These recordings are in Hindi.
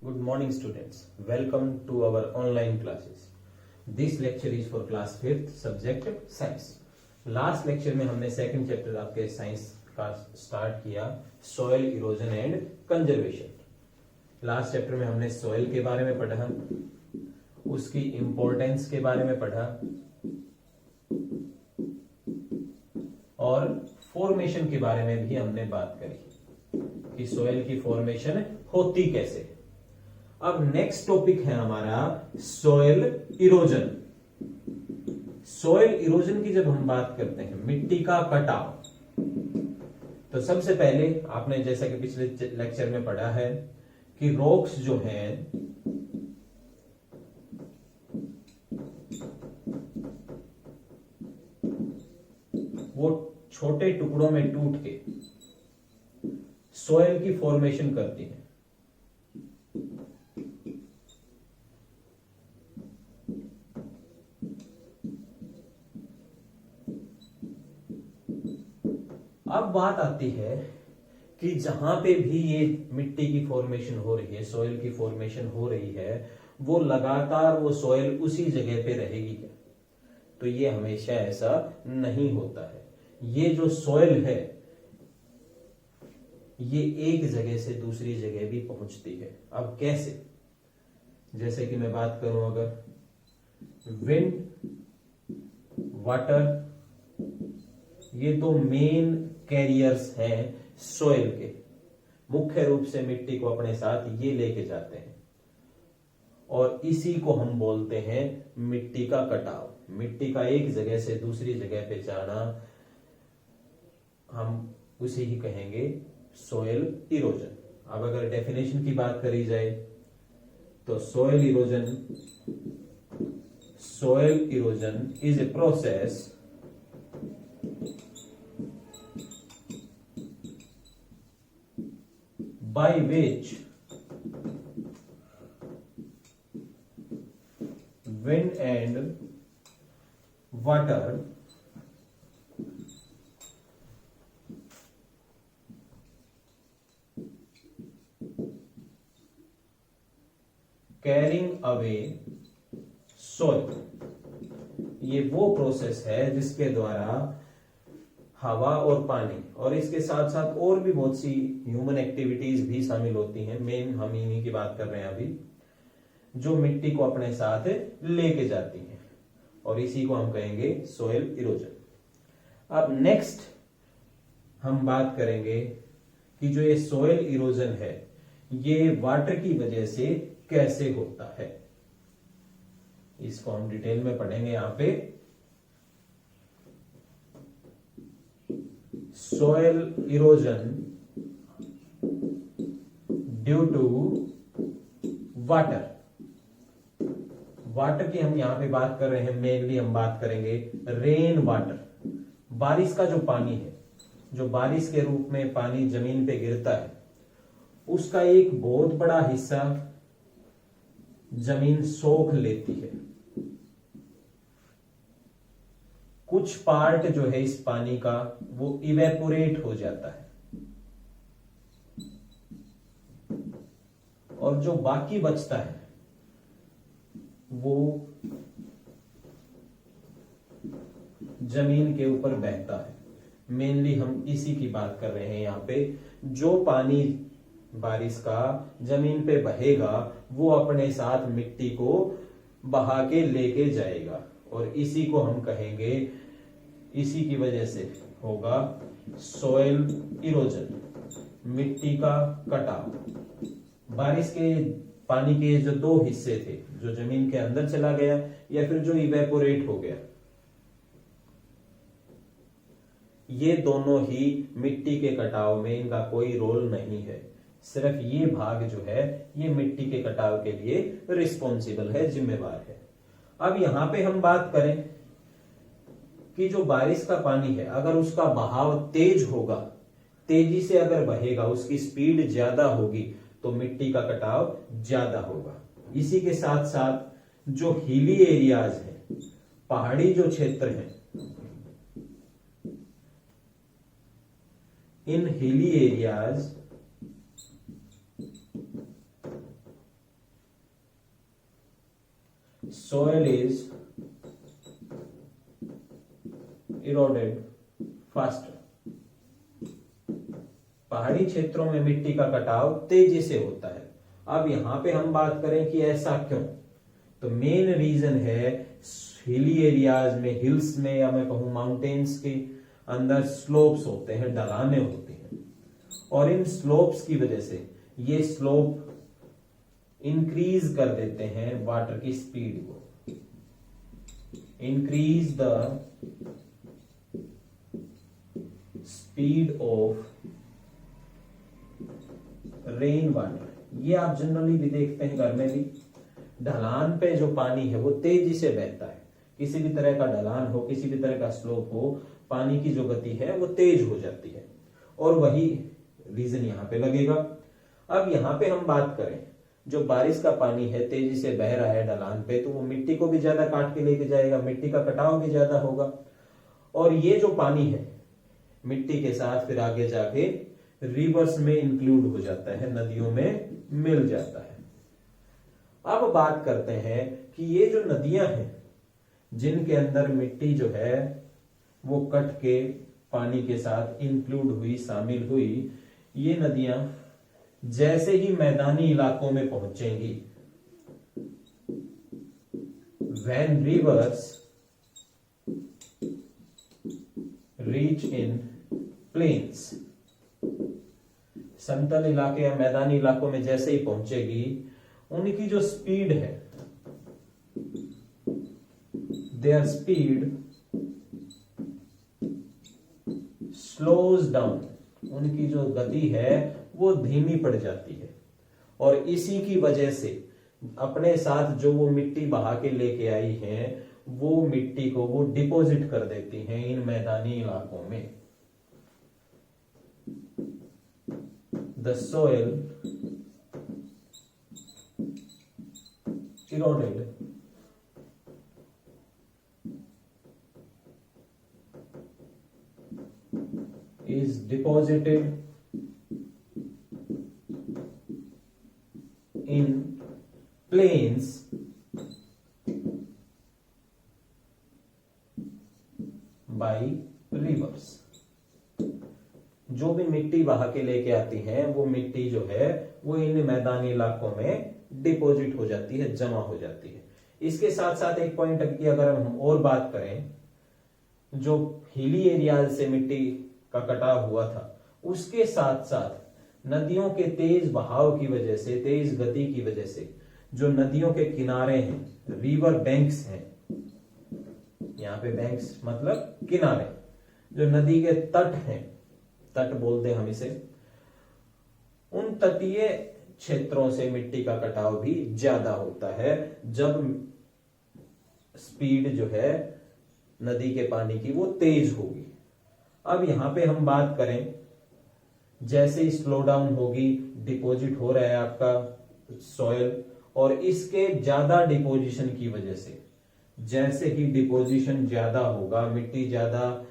Good morning students. Welcome to our online classes. This lecture is for class 5th subject science. Last lecture में हमने सेकंड चैप्टर आपके साइंस का स्टार्ट किया soil erosion and conservation. Last chapter में हमने सॉइल के बारे में पढ़ा, उसकी इंपॉर्टेंस के बारे में पढ़ा और फॉर्मेशन के बारे में भी हमने बात करी कि सॉइल की फॉर्मेशन होती कैसे. अब नेक्स्ट टॉपिक है हमारा सॉइल इरोजन. सॉइल इरोजन की जब हम बात करते हैं, मिट्टी का कटाव, तो सबसे पहले आपने जैसा कि पिछले लेक्चर में पढ़ा है कि रॉक्स जो हैं वो छोटे टुकड़ों में टूट के सॉइल की फॉर्मेशन करती है. अब बात आती है कि जहां पे भी ये मिट्टी की फॉर्मेशन हो रही है, सॉइल की फॉर्मेशन हो रही है, वो लगातार वो सॉइल उसी जगह पे रहेगी क्या? तो ये हमेशा ऐसा नहीं होता है. ये जो सॉइल है ये एक जगह से दूसरी जगह भी पहुंचती है. अब कैसे? जैसे कि मैं बात करूं, अगर विंड, वाटर, ये दो मेन कैरियर्स हैं सॉइल के, मुख्य रूप से मिट्टी को अपने साथ ये लेके जाते हैं और इसी को हम बोलते हैं मिट्टी का कटाव. मिट्टी का एक जगह से दूसरी जगह पे जाना, हम उसे ही कहेंगे सॉइल इरोजन. अब अगर डेफिनेशन की बात करी जाए तो soil erosion is a process by which wind and water carrying away soil. ये वो प्रोसेस है जिसके द्वारा हवा और पानी और इसके साथ साथ और भी बहुत सी ह्यूमन एक्टिविटीज भी शामिल होती हैं, मेन हम इन्हीं की बात कर रहे हैं अभी, जो मिट्टी को अपने साथ लेके जाती हैं और इसी को हम कहेंगे सॉइल इरोजन. अब नेक्स्ट हम बात करेंगे कि जो ये सॉइल इरोजन है ये वाटर की वजह से कैसे होता है. इसको हम डिटेल में पढ़ेंगे यहां पे. soil erosion due to water. Water की हम यहां पे बात कर रहे हैं, मेनली हम बात करेंगे रेन वाटर. बारिश का जो पानी है, जो बारिश के रूप में पानी जमीन पे गिरता है, उसका एक बहुत बड़ा हिस्सा जमीन सोख लेती है. कुछ पार्ट जो है इस पानी का वो इवेपोरेट हो जाता है और जो बाकी बचता है वो जमीन के ऊपर बहता है. मेनली हम इसी की बात कर रहे हैं यहां पे. जो पानी बारिश का जमीन पे बहेगा वो अपने साथ मिट्टी को बहा के लेके जाएगा और इसी को हम कहेंगे, इसी की वजह से होगा सॉइल इरोजन, मिट्टी का कटाव. बारिश के पानी के जो दो हिस्से थे, जो जमीन के अंदर चला गया या फिर जो इवेपोरेट हो गया, ये दोनों ही मिट्टी के कटाव में इनका कोई रोल नहीं है. सिर्फ ये भाग जो है ये मिट्टी के कटाव के लिए रिस्पॉन्सिबल है, जिम्मेवार है. अब यहां पे हम बात करें कि जो बारिश का पानी है अगर उसका बहाव तेज होगा, तेजी से अगर बहेगा, उसकी स्पीड ज्यादा होगी तो मिट्टी का कटाव ज्यादा होगा. इसी के साथ साथ जो हिली एरियाज है, पहाड़ी जो क्षेत्र है, in hilly areas soil is eroded faster. पहाड़ी क्षेत्रों में मिट्टी का कटाव तेजी से होता है। अब यहां पे हम बात करें कि ऐसा क्यों, तो मेन रीजन है हिली एरियाज में, हिल्स में, या मैं कहूं माउंटेन्स के अंदर स्लोप्स होते हैं, ढलानें होती हैं, और इन स्लोप्स की वजह से ये स्लोप इंक्रीज कर देते हैं वाटर की स्पीड को, increase the speed of rain water. ये आप जनरली भी देखते हैं घर में भी, ढलान पे जो पानी है वो तेजी से बहता है। किसी भी तरह का ढलान हो, किसी भी तरह का स्लोप हो, पानी की जो गति है वो तेज हो जाती है, और वही रीजन यहां पे लगेगा। अब यहां पे हम बात करें, जो बारिश का पानी है तेजी से बह रहा है ढलान पे, तो वो मिट्टी को भी ज्यादा काट के लेके जाएगा, मिट्टी का कटाव भी ज्यादा होगा, और ये जो पानी है मिट्टी के साथ फिर आगे जाके रिवर्स में इंक्लूड हो जाता है, नदियों में मिल जाता है। अब बात करते हैं कि ये जो नदियां हैं जिनके अंदर मिट्टी जो है वो कट के पानी के साथ इंक्लूड हुई, शामिल हुई, ये नदियां जैसे ही मैदानी इलाकों में पहुंचेंगी, when rivers reach in plains, समतल इलाके या मैदानी इलाकों में जैसे ही पहुंचेगी, उनकी जो स्पीड है, their speed slows down, उनकी जो गति है वो धीमी पड़ जाती है, और इसी की वजह से अपने साथ जो वो मिट्टी बहा के लेके आई हैं, वो मिट्टी को वो डिपॉजिट कर देती हैं इन मैदानी इलाकों में। The soil eroded is deposited in plains by rivers। जो भी मिट्टी बहा के लेके आती हैं, वो मिट्टी जो है वो इन मैदानी इलाकों में डिपॉजिट हो जाती है, जमा हो जाती है। इसके साथ साथ एक पॉइंट की अगर हम और बात करें, जो हिली एरियाज से मिट्टी का कटाव हुआ था, उसके साथ साथ नदियों के तेज बहाव की वजह से, तेज गति की वजह से, जो नदियों के किनारे हैं, रिवर बैंक्स हैं, यहाँ पे बैंक्स मतलब किनारे, जो नदी के तट हैं, तट बोलते हैं हम इसे, उन तटीय क्षेत्रों से मिट्टी का कटाव भी ज्यादा होता है, जब स्पीड जो है नदी के पानी की वो तेज होगी। अब यहां पे हम बात करें, जैसे ही स्लो डाउन होगी, डिपॉजिट हो रहा है आपका सॉइल, और इसके ज्यादा डिपोजिशन की वजह से, जैसे ही डिपोजिशन ज्यादा होगा, मिट्टी ज्यादा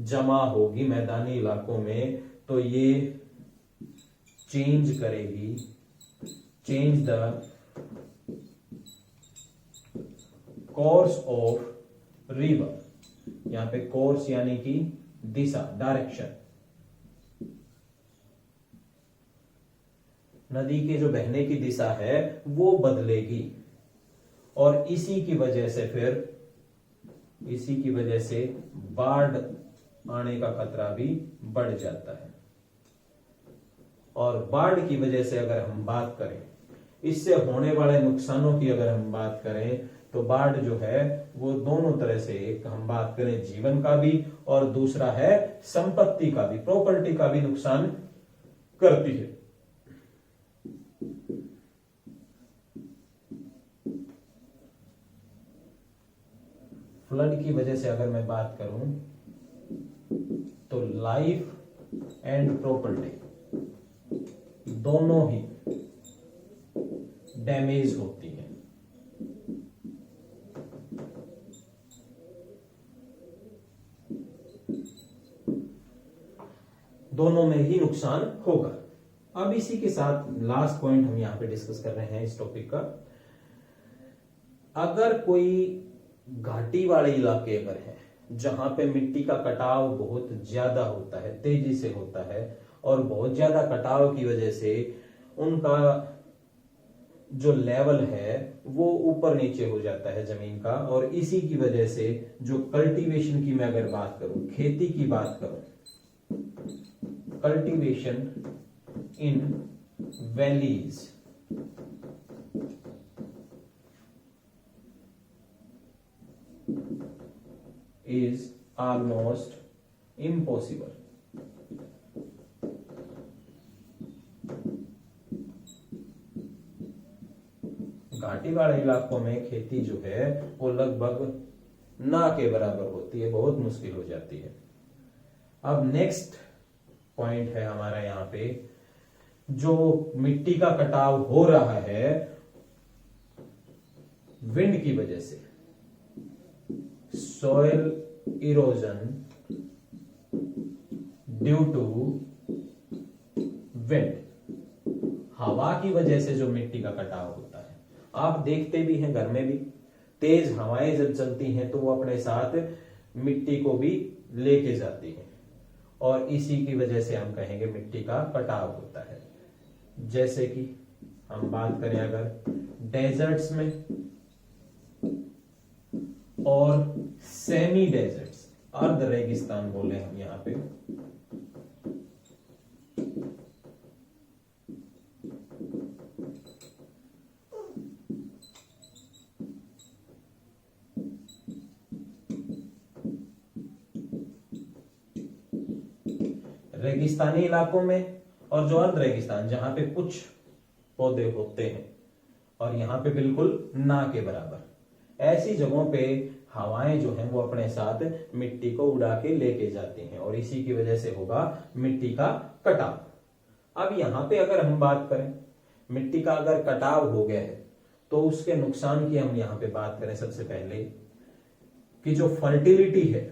जमा होगी मैदानी इलाकों में, तो ये चेंज करेगी, change the course of river. यहां पे कोर्स यानी कि दिशा, डायरेक्शन, नदी के जो बहने की दिशा है वो बदलेगी, और इसी की वजह से बाढ़ आने का खतरा भी बढ़ जाता है। और बाढ़ की वजह से अगर हम बात करें, इससे होने वाले नुकसानों की अगर हम बात करें, तो बाढ़ जो है वो दोनों तरह से, एक हम बात करें जीवन का भी, और दूसरा है संपत्ति का भी, प्रॉपर्टी का भी नुकसान करती है। फ्लड की वजह से अगर मैं बात करूं, तो लाइफ एंड प्रॉपर्टी दोनों ही डैमेज होती है। दोनों में ही नुकसान होगा। अब इसी के साथ लास्ट पॉइंट हम यहां पे डिस्कस कर रहे हैं इस टॉपिक का। अगर कोई घाटी वाले इलाके अगर है जहां पे मिट्टी का कटाव बहुत ज्यादा होता है, तेजी से होता है, और बहुत ज्यादा कटाव की वजह से उनका जो लेवल है वो ऊपर नीचे हो जाता है जमीन का, और इसी की वजह से जो कल्टीवेशन की मैं अगर बात करूं, खेती की बात करूं, cultivation in valleys is almost impossible. घाटी वाले इलाकों में खेती जो है वो लगभग ना के बराबर होती है, बहुत मुश्किल हो जाती है। अब नेक्स्ट पॉइंट है हमारा यहाँ पे, जो मिट्टी का कटाव हो रहा है विंड की वजह से, soil erosion due to wind, हवा की वजह से जो मिट्टी का कटाव होता है। आप देखते भी हैं घर में भी, तेज हवाएं जब चलती हैं तो वो अपने साथ मिट्टी को भी लेके जाती हैं, और इसी की वजह से हम कहेंगे मिट्टी का कटाव होता है। जैसे कि हम बात करें अगर डेजर्ट्स में और सेमी डेजर्ट्स, अर्ध रेगिस्तान बोले हम यहां पे, रेगिस्तानी इलाकों में और जो अर्ध रेगिस्तान जहां पे कुछ पौधे होते हैं और यहां पे बिल्कुल ना के बराबर, ऐसी जगहों पे हवाएं जो हैं वो अपने साथ मिट्टी को उड़ा के लेके जाती हैं, और इसी की वजह से होगा मिट्टी का कटाव। अब यहां पे अगर हम बात करें मिट्टी का अगर कटाव हो गया है तो उसके नुकसान की हम यहां पे बात करें सबसे पहले, कि जो फर्टिलिटी है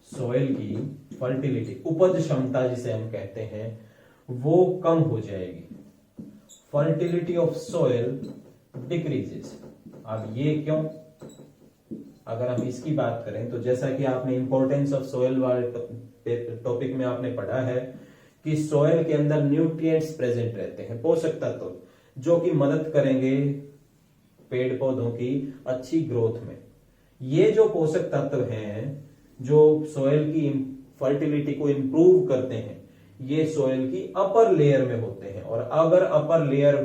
सॉइल की, फर्टिलिटी उपज क्षमता जिसे हम कहते हैं, वो कम हो जाएगी। Fertility of soil decreases. अब ये क्यों? अगर हम इसकी बात करें तो जैसा कि आपने इंपॉर्टेंस ऑफ सॉइल वाले टॉपिक में आपने पढ़ा है कि सॉइल के अंदर न्यूट्रिएंट्स प्रेजेंट रहते हैं, पोषक तत्व, जो कि मदद करेंगे पेड़ पौधों की अच्छी ग्रोथ में। ये जो पोषक तत्व हैं जो सॉइल की फर्टिलिटी को इंप्रूव करते हैं, ये सॉइल की अपर लेयर में होते हैं, और अगर अपर लेयर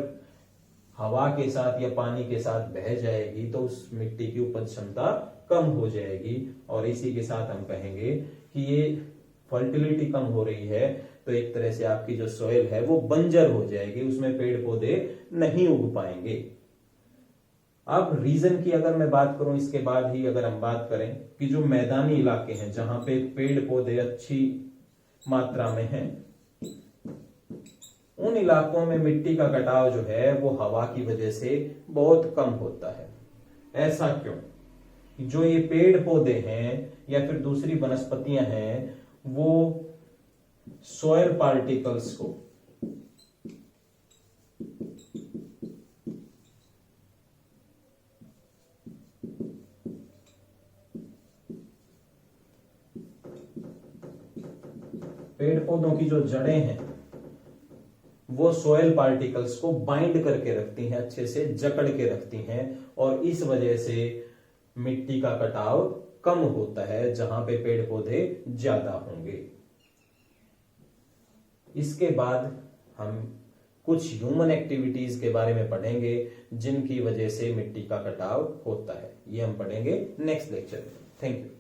हवा के साथ या पानी के साथ बह जाएगी तो उस मिट्टी की उपज क्षमता कम हो जाएगी, और इसी के साथ हम कहेंगे कि ये फर्टिलिटी कम हो रही है तो एक तरह से आपकी जो सॉइल है वो बंजर हो जाएगी, उसमें पेड़ पौधे नहीं उग पाएंगे। अब रीजन की अगर मैं बात करूं इसके बाद ही, अगर हम बात करें कि जो मैदानी इलाके हैं जहां पे पेड़ पौधे अच्छी मात्रा में हैं, उन इलाकों में मिट्टी का कटाव जो है वो हवा की वजह से बहुत कम होता है। ऐसा क्यों? जो ये पेड़ पौधे हैं या फिर दूसरी वनस्पतियां हैं वो सॉइल पार्टिकल्स को पेड़ पौधों की जो जड़ें हैं वो सॉइल पार्टिकल्स को बाइंड करके रखती हैं, अच्छे से जकड़ के रखती हैं, और इस वजह से मिट्टी का कटाव कम होता है जहां पे पेड़ पौधे ज्यादा होंगे। इसके बाद हम कुछ ह्यूमन एक्टिविटीज के बारे में पढ़ेंगे जिनकी वजह से मिट्टी का कटाव होता है। ये हम पढ़ेंगे नेक्स्ट लेक्चर में। Thank you.